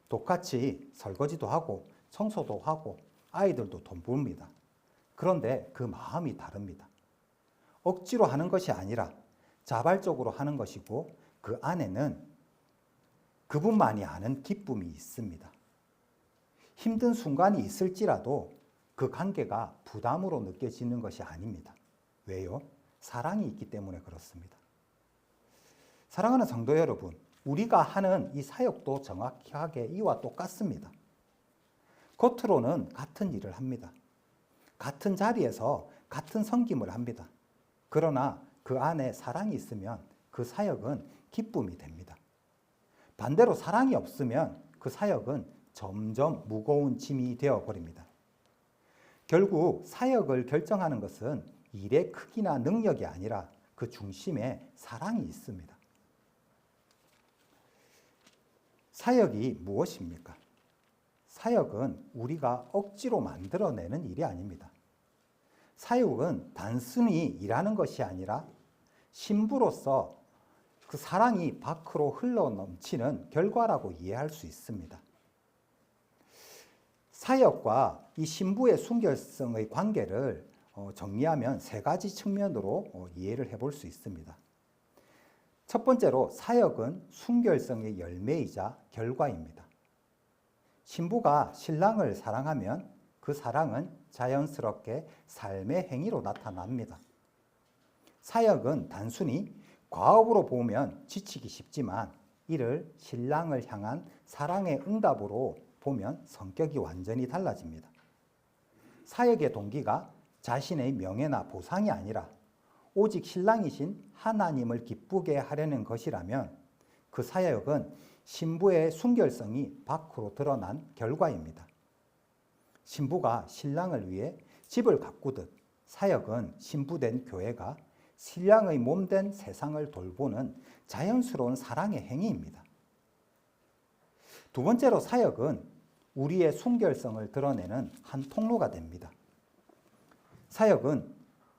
[SPEAKER 1] 똑같이 설거지도 하고 청소도 하고 아이들도 돌봅니다. 그런데 그 마음이 다릅니다. 억지로 하는 것이 아니라 자발적으로 하는 것이고 그 안에는 그분만이 아는 기쁨이 있습니다. 힘든 순간이 있을지라도 그 관계가 부담으로 느껴지는 것이 아닙니다. 왜요? 사랑이 있기 때문에 그렇습니다. 사랑하는 성도 여러분, 우리가 하는 이 사역도 정확하게 이와 똑같습니다. 겉으로는 같은 일을 합니다. 같은 자리에서 같은 섬김을 합니다. 그러나 그 안에 사랑이 있으면 그 사역은 기쁨이 됩니다. 반대로 사랑이 없으면 그 사역은 점점 무거운 짐이 되어버립니다. 결국 사역을 결정하는 것은 일의 크기나 능력이 아니라 그 중심에 사랑이 있습니다. 사역이 무엇입니까? 사역은 우리가 억지로 만들어내는 일이 아닙니다. 사역은 단순히 일하는 것이 아니라 신부로서 그 사랑이 밖으로 흘러넘치는 결과라고 이해할 수 있습니다. 사역과 이 신부의 순결성의 관계를 정리하면 세 가지 측면으로 이해를 해볼 수 있습니다. 첫 번째로 사역은 순결성의 열매이자 결과입니다. 신부가 신랑을 사랑하면 그 사랑은 자연스럽게 삶의 행위로 나타납니다. 사역은 단순히 과업으로 보면 지치기 쉽지만 이를 신랑을 향한 사랑의 응답으로 보면 성격이 완전히 달라집니다. 사역의 동기가 자신의 명예나 보상이 아니라 오직 신랑이신 하나님을 기쁘게 하려는 것이라면 그 사역은 신부의 순결성이 밖으로 드러난 결과입니다. 신부가 신랑을 위해 집을 가꾸듯 사역은 신부된 교회가 신랑의 몸된 세상을 돌보는 자연스러운 사랑의 행위입니다. 두 번째로 사역은 우리의 순결성을 드러내는 한 통로가 됩니다. 사역은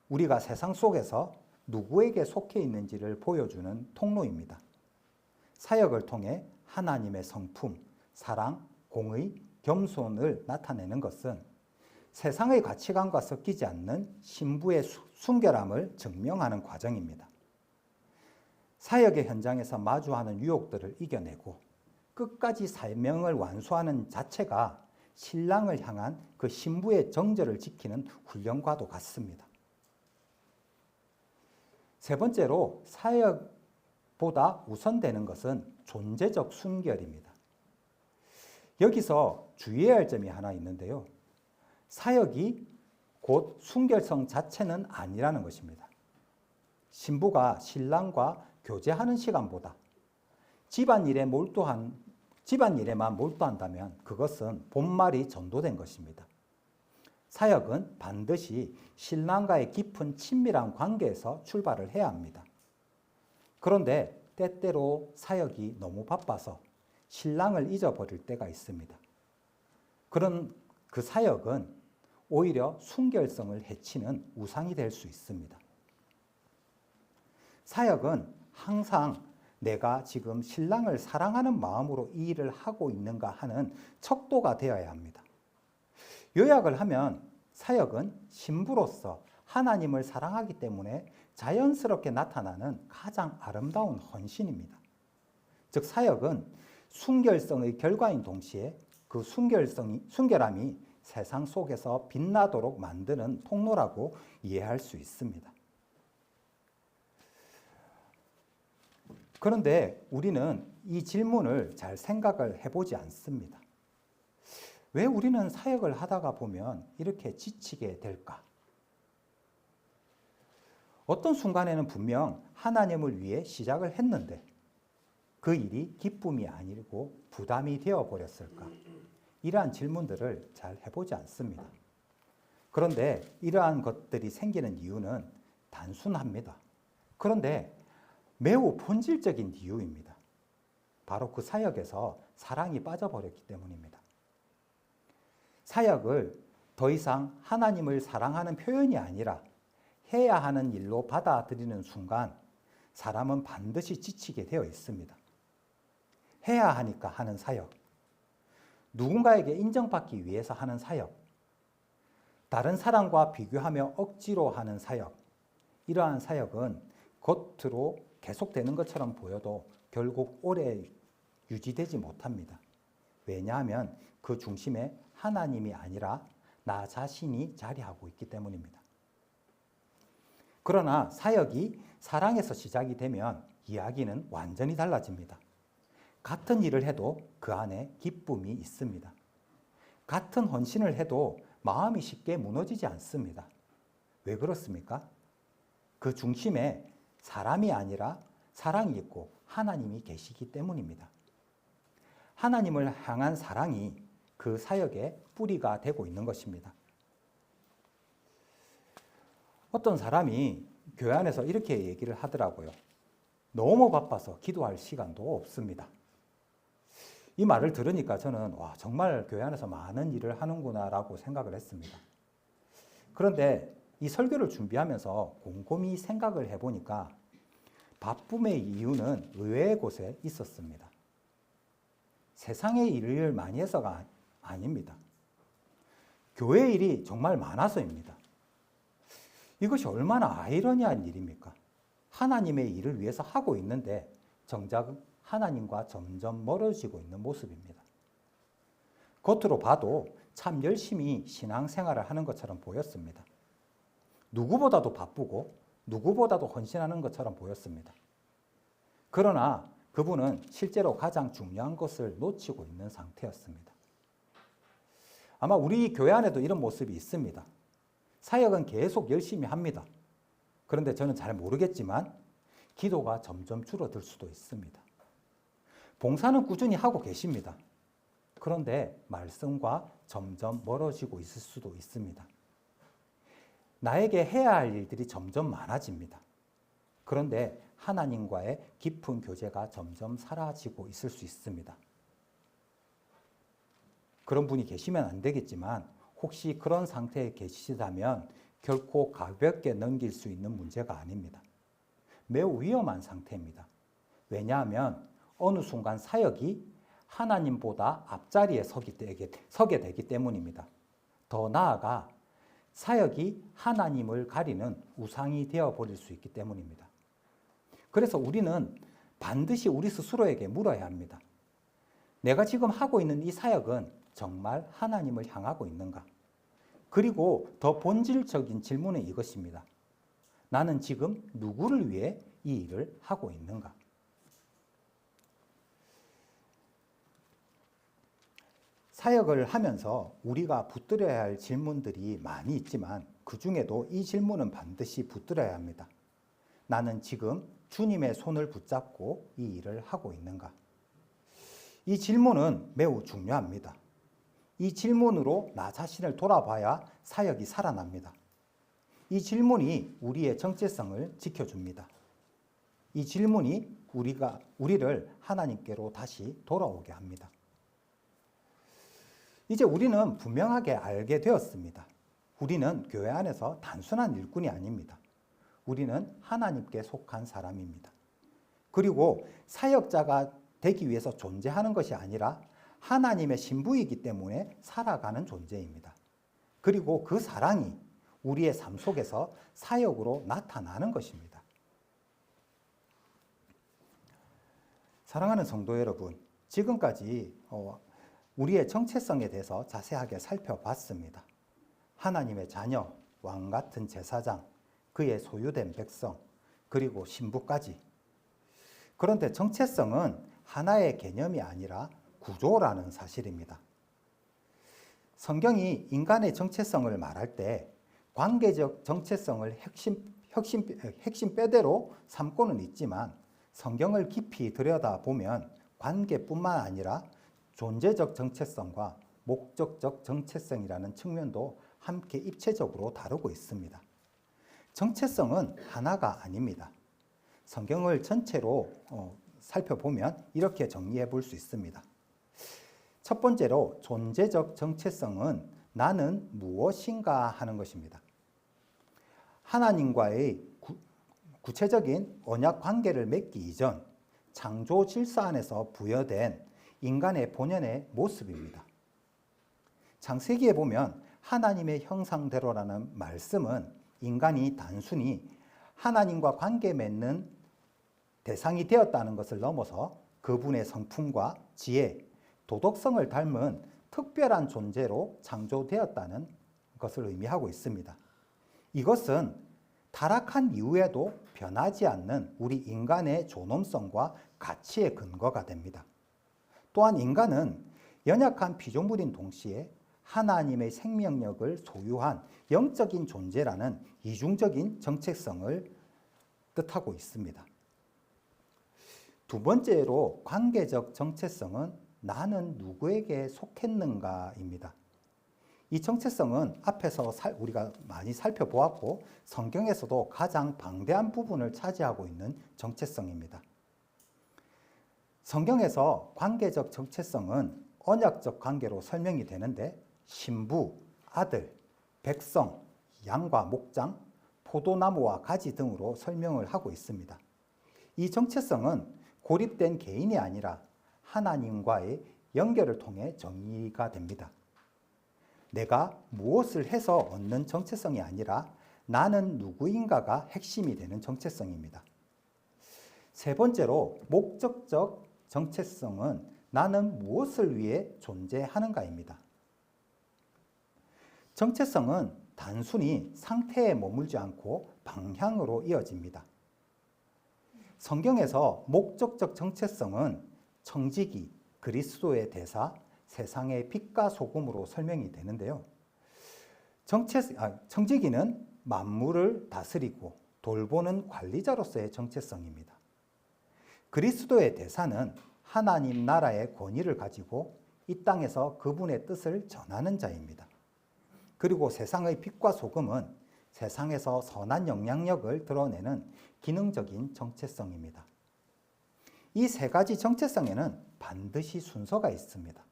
[SPEAKER 1] 우리가 세상 속에서 누구에게 속해 있는지를 보여주는 통로입니다. 사역을 통해 하나님의 성품, 사랑, 공의, 겸손을 나타내는 것은 세상의 가치관과 섞이지 않는 신부의 순결함을 증명하는 과정입니다. 사역의 현장에서 마주하는 유혹들을 이겨내고 끝까지 사명을 완수하는 자체가 신랑을 향한 그 신부의 정절을 지키는 훈련과도 같습니다. 세 번째로 사역보다 우선되는 것은 존재적 순결입니다. 여기서 주의해야 할 점이 하나 있는데요. 사역이 곧 순결성 자체는 아니라는 것입니다. 신부가 신랑과 교제하는 시간보다 집안일에 몰두한 집안일에만 몰두한다면 그것은 본말이 전도된 것입니다. 사역은 반드시 신랑과의 깊은 친밀한 관계에서 출발을 해야 합니다. 그런데 때때로 사역이 너무 바빠서 신랑을 잊어버릴 때가 있습니다. 그런 그 사역은 오히려 순결성을 해치는 우상이 될 수 있습니다. 사역은 항상 내가 지금 신랑을 사랑하는 마음으로 이 일을 하고 있는가 하는 척도가 되어야 합니다. 요약을 하면 사역은 신부로서 하나님을 사랑하기 때문에 자연스럽게 나타나는 가장 아름다운 헌신입니다. 즉 사역은 순결성의 결과인 동시에 그 순결함이 세상 속에서 빛나도록 만드는 통로라고 이해할 수 있습니다. 그런데 우리는 이 질문을 잘 생각을 해보지 않습니다. 왜 우리는 사역을 하다가 보면 이렇게 지치게 될까? 어떤 순간에는 분명 하나님을 위해 시작을 했는데 그 일이 기쁨이 아니고 부담이 되어버렸을까? 이러한 질문들을 잘 해보지 않습니다. 그런데 이러한 것들이 생기는 이유는 단순합니다. 그런데 매우 본질적인 이유입니다. 바로 그 사역에서 사랑이 빠져버렸기 때문입니다. 사역을 더 이상 하나님을 사랑하는 표현이 아니라 해야 하는 일로 받아들이는 순간 사람은 반드시 지치게 되어 있습니다. 해야 하니까 하는 사역, 누군가에게 인정받기 위해서 하는 사역, 다른 사람과 비교하며 억지로 하는 사역, 이러한 사역은 겉으로 계속되는 것처럼 보여도 결국 오래 유지되지 못합니다. 왜냐하면 그 중심에 하나님이 아니라 나 자신이 자리하고 있기 때문입니다. 그러나 사역이 사랑에서 시작이 되면 이야기는 완전히 달라집니다. 같은 일을 해도 그 안에 기쁨이 있습니다. 같은 헌신을 해도 마음이 쉽게 무너지지 않습니다. 왜 그렇습니까? 그 중심에 사람이 아니라 사랑이 있고 하나님이 계시기 때문입니다. 하나님을 향한 사랑이 그 사역의 뿌리가 되고 있는 것입니다. 어떤 사람이 교회 안에서 이렇게 얘기를 하더라고요. 너무 바빠서 기도할 시간도 없습니다. 이 말을 들으니까 저는 와, 정말 교회 안에서 많은 일을 하는구나라고 생각을 했습니다. 그런데 이 설교를 준비하면서 곰곰이 생각을 해보니까 바쁨의 이유는 의외의 곳에 있었습니다. 세상의 일을 많이 해서가 아닙니다. 교회 일이 정말 많아서입니다. 이것이 얼마나 아이러니한 일입니까? 하나님의 일을 위해서 하고 있는데 정작 하나님과 점점 멀어지고 있는 모습입니다. 겉으로 봐도 참 열심히 신앙생활을 하는 것처럼 보였습니다. 누구보다도 바쁘고 누구보다도 헌신하는 것처럼 보였습니다. 그러나 그분은 실제로 가장 중요한 것을 놓치고 있는 상태였습니다. 아마 우리 교회 안에도 이런 모습이 있습니다. 사역은 계속 열심히 합니다. 그런데 저는 잘 모르겠지만 기도가 점점 줄어들 수도 있습니다. 봉사는 꾸준히 하고 계십니다. 그런데 말씀과 점점 멀어지고 있을 수도 있습니다. 나에게 해야 할 일들이 점점 많아집니다. 그런데 하나님과의 깊은 교제가 점점 사라지고 있을 수 있습니다. 그런 분이 계시면 안 되겠지만 혹시 그런 상태에 계시다면 결코 가볍게 넘길 수 있는 문제가 아닙니다. 매우 위험한 상태입니다. 왜냐하면 어느 순간 사역이 하나님보다 앞자리에 서게 되기 때문입니다. 더 나아가 사역이 하나님을 가리는 우상이 되어버릴 수 있기 때문입니다. 그래서 우리는 반드시 우리 스스로에게 물어야 합니다. 내가 지금 하고 있는 이 사역은 정말 하나님을 향하고 있는가? 그리고 더 본질적인 질문은 이것입니다. 나는 지금 누구를 위해 이 일을 하고 있는가? 사역을 하면서 우리가 붙들어야 할 질문들이 많이 있지만 그 중에도 이 질문은 반드시 붙들어야 합니다. 나는 지금 주님의 손을 붙잡고 이 일을 하고 있는가? 이 질문은 매우 중요합니다. 이 질문으로 나 자신을 돌아봐야 사역이 살아납니다. 이 질문이 우리의 정체성을 지켜줍니다. 이 질문이 우리를 하나님께로 다시 돌아오게 합니다. 이제 우리는 분명하게 알게 되었습니다. 우리는 교회 안에서 단순한 일꾼이 아닙니다. 우리는 하나님께 속한 사람입니다. 그리고 사역자가 되기 위해서 존재하는 것이 아니라 하나님의 신부이기 때문에 살아가는 존재입니다. 그리고 그 사랑이 우리의 삶 속에서 사역으로 나타나는 것입니다. 사랑하는 성도 여러분, 지금까지 우리의 정체성에 대해서 자세하게 살펴봤습니다. 하나님의 자녀, 왕 같은 제사장, 그의 소유된 백성, 그리고 신부까지. 그런데 정체성은 하나의 개념이 아니라 구조라는 사실입니다. 성경이 인간의 정체성을 말할 때 관계적 정체성을 핵심 뼈대로 삼고는 있지만 성경을 깊이 들여다보면 관계뿐만 아니라 존재적 정체성과 목적적 정체성이라는 측면도 함께 입체적으로 다루고 있습니다. 정체성은 하나가 아닙니다. 성경을 전체로 살펴보면 이렇게 정리해 볼 수 있습니다. 첫 번째로 존재적 정체성은 나는 무엇인가 하는 것입니다. 하나님과의 구체적인 언약 관계를 맺기 이전 창조 질서 안에서 부여된 인간의 본연의 모습입니다. 창세기에 보면 하나님의 형상대로라는 말씀은 인간이 단순히 하나님과 관계 맺는 대상이 되었다는 것을 넘어서 그분의 성품과 지혜, 도덕성을 닮은 특별한 존재로 창조되었다는 것을 의미하고 있습니다. 이것은 타락한 이후에도 변하지 않는 우리 인간의 존엄성과 가치의 근거가 됩니다. 또한 인간은 연약한 피조물인 동시에 하나님의 생명력을 소유한 영적인 존재라는 이중적인 정체성을 뜻하고 있습니다. 두 번째로 관계적 정체성은 나는 누구에게 속했는가입니다. 이 정체성은 앞에서 우리가 많이 살펴보았고 성경에서도 가장 방대한 부분을 차지하고 있는 정체성입니다. 성경에서 관계적 정체성은 언약적 관계로 설명이 되는데 신부, 아들, 백성, 양과 목장, 포도나무와 가지 등으로 설명을 하고 있습니다. 이 정체성은 고립된 개인이 아니라 하나님과의 연결을 통해 정의가 됩니다. 내가 무엇을 해서 얻는 정체성이 아니라 나는 누구인가가 핵심이 되는 정체성입니다. 세 번째로 목적적 정체성은 나는 무엇을 위해 존재하는가입니다. 정체성은 단순히 상태에 머물지 않고 방향으로 이어집니다. 성경에서 목적적 정체성은 청지기, 그리스도의 대사, 세상의 빛과 소금으로 설명이 되는데요. 청지기는 만물을 다스리고 돌보는 관리자로서의 정체성입니다. 그리스도의 대사는 하나님 나라의 권위를 가지고 이 땅에서 그분의 뜻을 전하는 자입니다. 그리고 세상의 빛과 소금은 세상에서 선한 영향력을 드러내는 기능적인 정체성입니다. 이 세 가지 정체성에는 반드시 순서가 있습니다.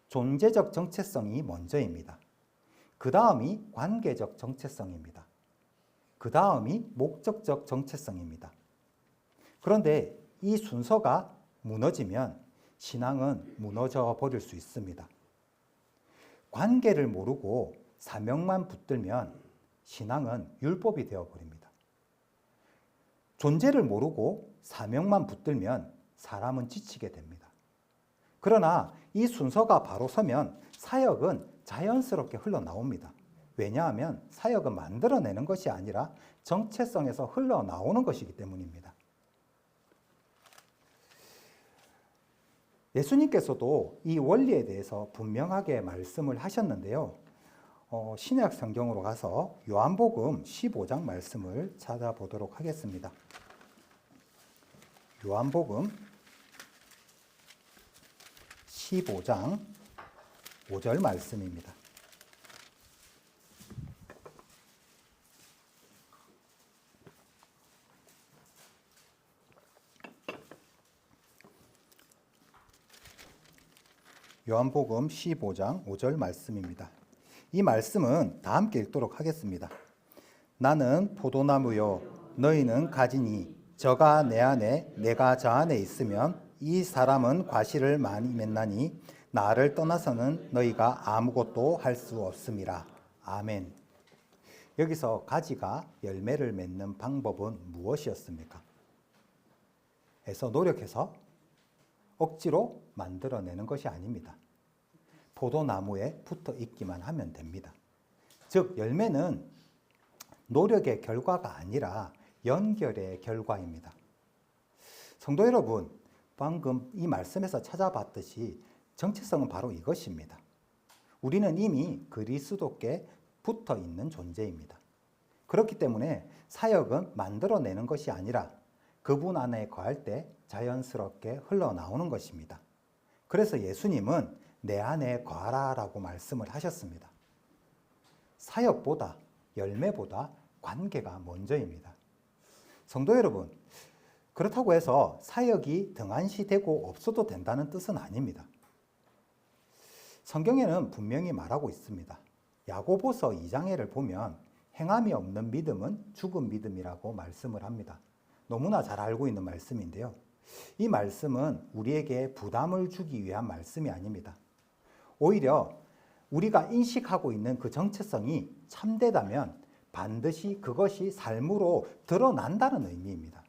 [SPEAKER 1] 존재적 정체성이 먼저입니다. 그 다음이 관계적 정체성입니다. 그 다음이 목적적 정체성입니다. 그런데 이 순서가 무너지면 신앙은 무너져 버릴 수 있습니다. 관계를 모르고 사명만 붙들면 신앙은 율법이 되어버립니다. 존재를 모르고 사명만 붙들면 사람은 지치게 됩니다. 그러나 이 순서가 바로 서면 사역은 자연스럽게 흘러나옵니다. 왜냐하면 사역은 만들어내는 것이 아니라 정체성에서 흘러나오는 것이기 때문입니다. 예수님께서도 이 원리에 대해서 분명하게 말씀을 하셨는데요. 신약 성경으로 가서 요한복음 15장 말씀을 찾아보도록 하겠습니다. 요한복음 15장 5절 말씀입니다. 요한복음 15장 5절 말씀입니다. 이 말씀은 다 함께 읽도록 하겠습니다. 나는 포도나무요 너희는 가지니 저가 내 안에 내가 저 안에 있으면 이 사람은 과실을 많이 맺나니 나를 떠나서는 너희가 아무것도 할 수 없음이라. 아멘. 여기서 가지가 열매를 맺는 방법은 무엇이었습니까? 해서 노력해서 억지로 만들어내는 것이 아닙니다. 포도나무에 붙어 있기만 하면 됩니다. 즉 열매는 노력의 결과가 아니라 연결의 결과입니다. 성도 여러분, 방금 이 말씀에서 찾아봤듯이 정체성은 바로 이것입니다. 우리는 이미 그리스도께 붙어 있는 존재입니다. 그렇기 때문에 사역은 만들어내는 것이 아니라 그분 안에 거할 때 자연스럽게 흘러나오는 것입니다. 그래서 예수님은 내 안에 거하라 라고 말씀을 하셨습니다. 사역보다 열매보다 관계가 먼저입니다. 성도 여러분, 그렇다고 해서 사역이 등한시되고 없어도 된다는 뜻은 아닙니다. 성경에는 분명히 말하고 있습니다. 야고보서 2장에를 보면 행함이 없는 믿음은 죽은 믿음이라고 말씀을 합니다. 너무나 잘 알고 있는 말씀인데요. 이 말씀은 우리에게 부담을 주기 위한 말씀이 아닙니다. 오히려 우리가 인식하고 있는 그 정체성이 참되다면 반드시 그것이 삶으로 드러난다는 의미입니다.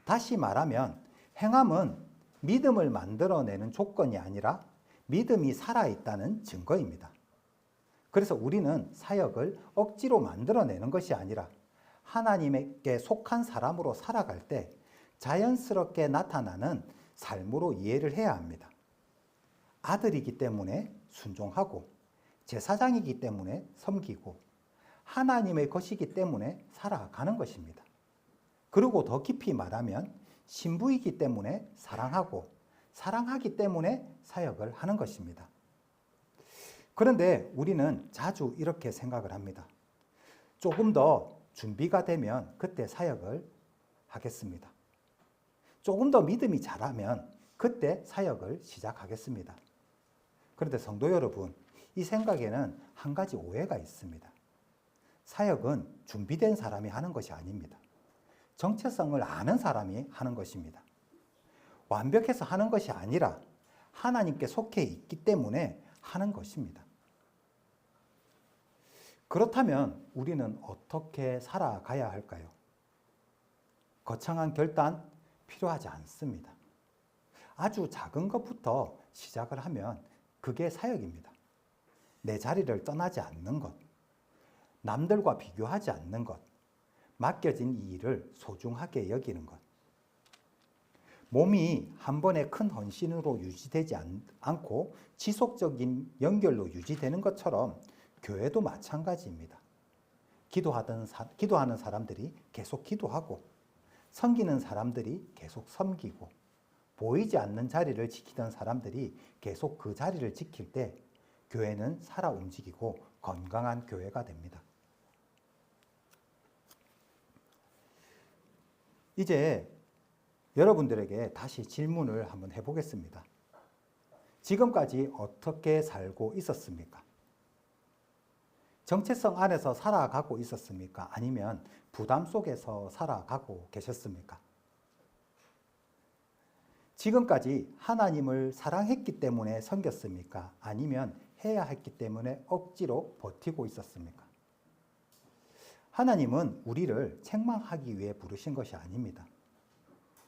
[SPEAKER 1] 다시 말하면 행함은 믿음을 만들어내는 조건이 아니라 믿음이 살아있다는 증거입니다. 그래서 우리는 사역을 억지로 만들어내는 것이 아니라 하나님께 속한 사람으로 살아갈 때 자연스럽게 나타나는 삶으로 이해를 해야 합니다. 아들이기 때문에 순종하고 제사장이기 때문에 섬기고 하나님의 것이기 때문에 살아가는 것입니다. 그리고 더 깊이 말하면 신부이기 때문에 사랑하고 사랑하기 때문에 사역을 하는 것입니다. 그런데 우리는 자주 이렇게 생각을 합니다. 조금 더 준비가 되면 그때 사역을 하겠습니다. 조금 더 믿음이 자라면 그때 사역을 시작하겠습니다. 그런데 성도 여러분, 이 생각에는 한 가지 오해가 있습니다. 사역은 준비된 사람이 하는 것이 아닙니다. 정체성을 아는 사람이 하는 것입니다. 완벽해서 하는 것이 아니라 하나님께 속해 있기 때문에 하는 것입니다. 그렇다면 우리는 어떻게 살아가야 할까요? 거창한 결단 필요하지 않습니다. 아주 작은 것부터 시작을 하면 그게 사역입니다. 내 자리를 떠나지 않는 것, 남들과 비교하지 않는 것, 맡겨진 이 일을 소중하게 여기는 것. 몸이 한 번의 큰 헌신으로 유지되지 않고 지속적인 연결로 유지되는 것처럼 교회도 마찬가지입니다. 기도하는 사람들이 계속 기도하고 섬기는 사람들이 계속 섬기고 보이지 않는 자리를 지키던 사람들이 계속 그 자리를 지킬 때 교회는 살아 움직이고 건강한 교회가 됩니다. 이제 여러분들에게 다시 질문을 한번 해보겠습니다. 지금까지 어떻게 살고 있었습니까? 정체성 안에서 살아가고 있었습니까? 아니면 부담 속에서 살아가고 계셨습니까? 지금까지 하나님을 사랑했기 때문에 섬겼습니까? 아니면 해야 했기 때문에 억지로 버티고 있었습니까? 하나님은 우리를 책망하기 위해 부르신 것이 아닙니다.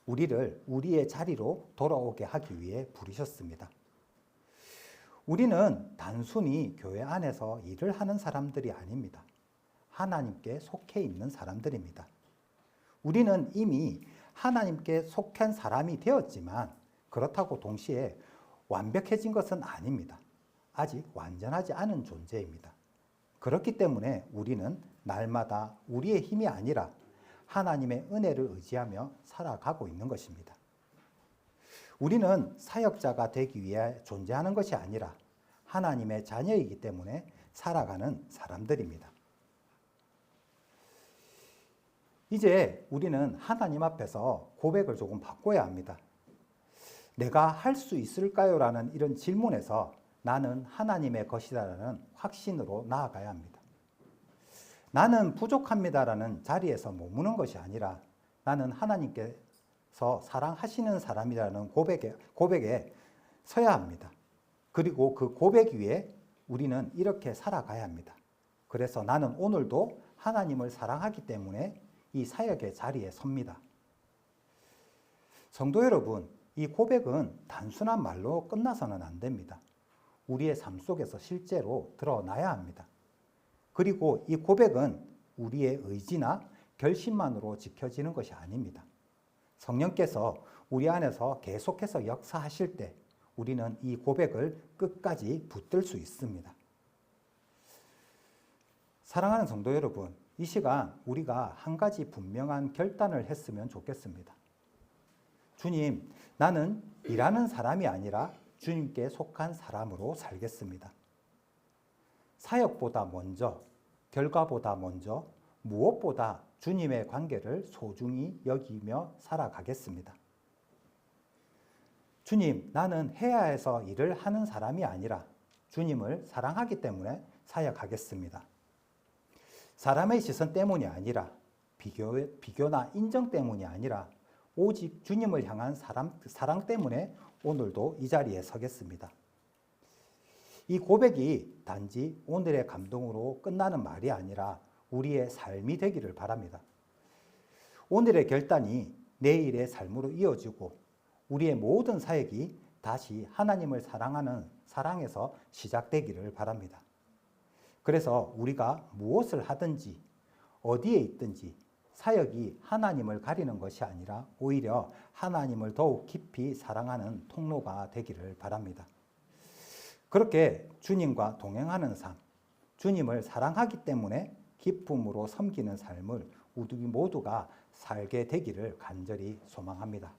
[SPEAKER 1] 우리를 우리의 자리로 돌아오게 하기 위해 부르셨습니다. 우리는 단순히 교회 안에서 일을 하는 사람들이 아닙니다. 하나님께 속해 있는 사람들입니다. 우리는 이미 하나님께 속한 사람이 되었지만 그렇다고 동시에 완벽해진 것은 아닙니다. 아직 완전하지 않은 존재입니다. 그렇기 때문에 우리는 날마다 우리의 힘이 아니라 하나님의 은혜를 의지하며 살아가고 있는 것입니다. 우리는 사역자가 되기 위해 존재하는 것이 아니라 하나님의 자녀이기 때문에 살아가는 사람들입니다. 이제 우리는 하나님 앞에서 고백을 조금 바꿔야 합니다. 내가 할 수 있을까요? 라는 이런 질문에서 나는 하나님의 것이다라는 확신으로 나아가야 합니다. 나는 부족합니다라는 자리에서 머무는 것이 아니라 나는 하나님께서 사랑하시는 사람이라는 고백에 서야 합니다. 그리고 그 고백 위에 우리는 이렇게 살아가야 합니다. 그래서 나는 오늘도 하나님을 사랑하기 때문에 이 사역의 자리에 섭니다. 성도 여러분, 이 고백은 단순한 말로 끝나서는 안 됩니다. 우리의 삶 속에서 실제로 드러나야 합니다. 그리고 이 고백은 우리의 의지나 결심만으로 지켜지는 것이 아닙니다. 성령께서 우리 안에서 계속해서 역사하실 때 우리는 이 고백을 끝까지 붙들 수 있습니다. 사랑하는 성도 여러분, 이 시간 우리가 한 가지 분명한 결단을 했으면 좋겠습니다. 주님, 나는 일하는 사람이 아니라 주님께 속한 사람으로 살겠습니다. 사역보다 먼저, 결과보다 먼저, 무엇보다 주님의 관계를 소중히 여기며 살아가겠습니다. 주님, 나는 해야 해서 일을 하는 사람이 아니라 주님을 사랑하기 때문에 사역하겠습니다. 사람의 시선 때문이 아니라 비교나 인정 때문이 아니라 오직 주님을 향한 사랑 때문에 오늘도 이 자리에 서겠습니다. 이 고백이 단지 오늘의 감동으로 끝나는 말이 아니라 우리의 삶이 되기를 바랍니다. 오늘의 결단이 내일의 삶으로 이어지고 우리의 모든 사역이 다시 하나님을 사랑하는 사랑에서 시작되기를 바랍니다. 그래서 우리가 무엇을 하든지 어디에 있든지 사역이 하나님을 가리는 것이 아니라 오히려 하나님을 더욱 깊이 사랑하는 통로가 되기를 바랍니다. 그렇게 주님과 동행하는 삶, 주님을 사랑하기 때문에 기쁨으로 섬기는 삶을 우리 모두가 살게 되기를 간절히 소망합니다.